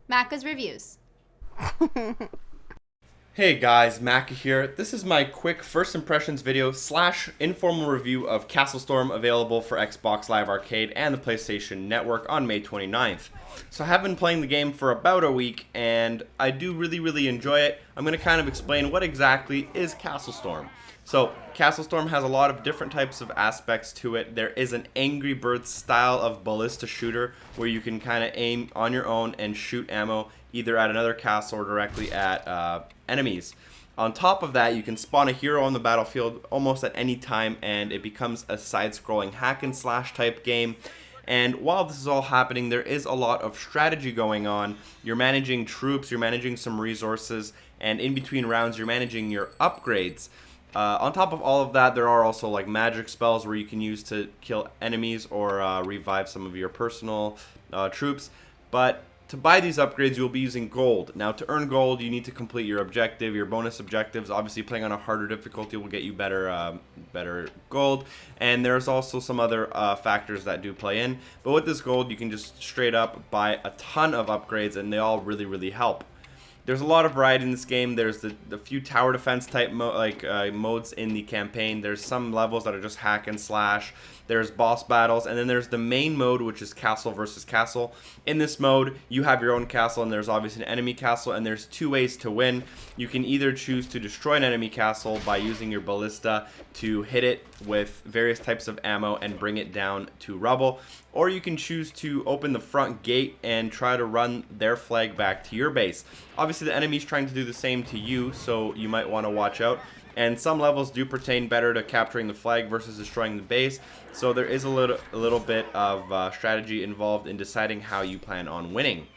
Macca's Reviews. Hey guys, Macca here. This is my quick first impressions video slash informal review of CastleStorm, available for Xbox Live Arcade and the PlayStation Network on May 29th. So I have been playing the game for about a week and I do really enjoy it. I'm going to kind of explain what exactly is CastleStorm. So CastleStorm has a lot of different types of aspects to it. There is an Angry Birds style of ballista shooter where you can kind of aim on your own and shoot ammo either at another castle or directly at enemies. On top of that, you can spawn a hero on the battlefield almost at any time, and it becomes a side-scrolling hack and slash type game. And while this is all happening, there is a lot of strategy going on. You're managing troops, you're managing some resources, and in between rounds, you're managing your upgrades. On top of all of that, there are also like magic spells where you can use to kill enemies or revive some of your personal troops. But to buy these upgrades, you'll be using gold. Now, to earn gold, you need to complete your objective, your bonus objectives. Obviously, playing on a harder difficulty will get you better gold. And there's also some other factors that do play in. But with this gold, you can just straight up buy a ton of upgrades, and they all really help. There's a lot of variety in this game. There's the few tower defense type modes in the campaign. There's some levels that are just hack and slash. There's boss battles, and then there's the main mode, which is castle versus castle. In this mode, you have your own castle, and there's obviously an enemy castle, and there's two ways to win. You can either choose to destroy an enemy castle by using your ballista to hit it with various types of ammo and bring it down to rubble, or you can choose to open the front gate and try to run their flag back to your base. Obviously, the enemy's trying to do the same to you, so you might want to watch out. And some levels do pertain better to capturing the flag versus destroying the base, so there is a little bit of strategy involved in deciding how you plan on winning.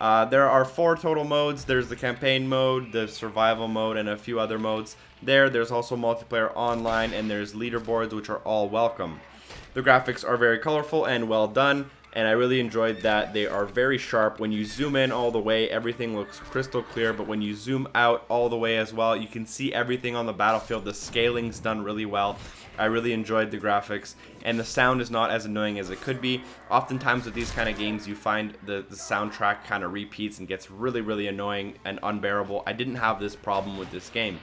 There are 4 total modes. There's the campaign mode, the survival mode, and a few other modes. There's also multiplayer online, and there's leaderboards, which are all welcome. The graphics are very colorful and well done, and I really enjoyed that they are very sharp. When you zoom in all the way, everything looks crystal clear, but when you zoom out all the way as well, you can see everything on the battlefield. The scaling's done really well. I really enjoyed the graphics, and the sound is not as annoying as it could be. Oftentimes with these kind of games, you find the soundtrack kind of repeats and gets really annoying and unbearable. I didn't have this problem with this game.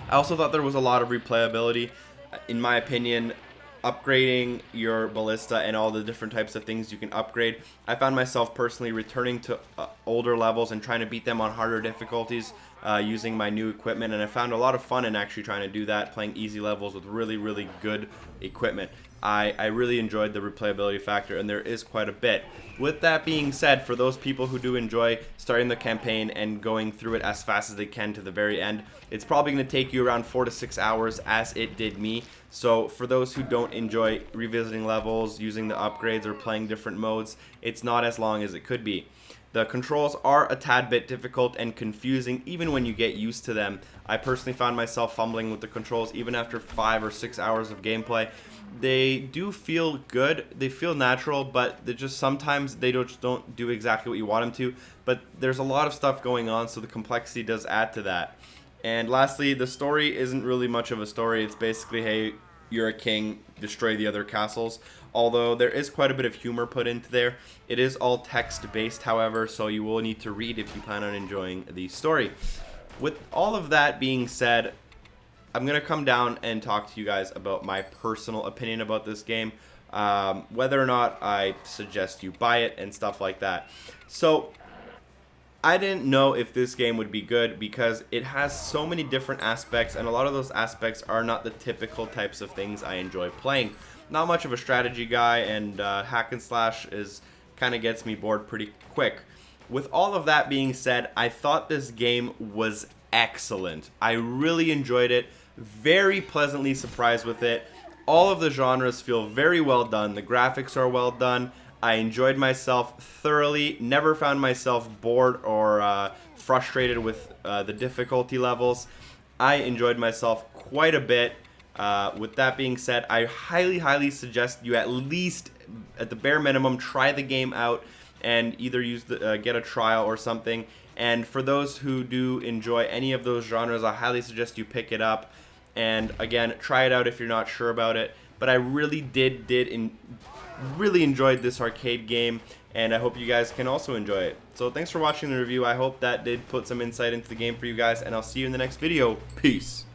I also thought there was a lot of replayability. In my opinion, upgrading your ballista and all the different types of things you can upgrade, I found myself personally returning to older levels and trying to beat them on harder difficulties using my new equipment, and I found a lot of fun in actually trying to do that, playing easy levels with really good equipment. I really enjoyed the replayability factor, and there is quite a bit. With that being said, for those people who do enjoy starting the campaign and going through it as fast as they can to the very end, it's probably going to take you around 4 to 6 hours, as it did me. So for those who don't enjoy revisiting levels, using the upgrades, or playing different modes, it's not as long as it could be. The controls are a tad bit difficult and confusing even when you get used to them. I personally found myself fumbling with the controls even after 5 or 6 hours of gameplay. They do feel good, they feel natural, but they just sometimes they don't do exactly what you want them to. But there's a lot of stuff going on, so the complexity does add to that. And lastly, the story isn't really much of a story. It's basically, hey, you're a king, destroy the other castles. Although there is quite a bit of humor put into there. It is all text-based, however, so you will need to read if you plan on enjoying the story. With all of that being said, I'm going to come down and talk to you guys about my personal opinion about this game, whether or not I suggest you buy it and stuff like that. So I didn't know if this game would be good because it has so many different aspects, and a lot of those aspects are not the typical types of things I enjoy playing. Not much of a strategy guy, and hack and slash is kind of gets me bored pretty quick. With all of that being said, I thought this game was excellent. I really enjoyed it, very pleasantly surprised with it. All of the genres feel very well done. The graphics are well done. I enjoyed myself thoroughly, never found myself bored or frustrated with the difficulty levels. I enjoyed myself quite a bit. With that being said, I highly suggest you at least, at the bare minimum, try the game out and either use get a trial or something. And for those who do enjoy any of those genres, I highly suggest you pick it up. And again, try it out if you're not sure about it. But I really really enjoyed this arcade game, and I hope you guys can also enjoy it. So thanks for watching the review. I hope that did put some insight into the game for you guys, and I'll see you in the next video. Peace.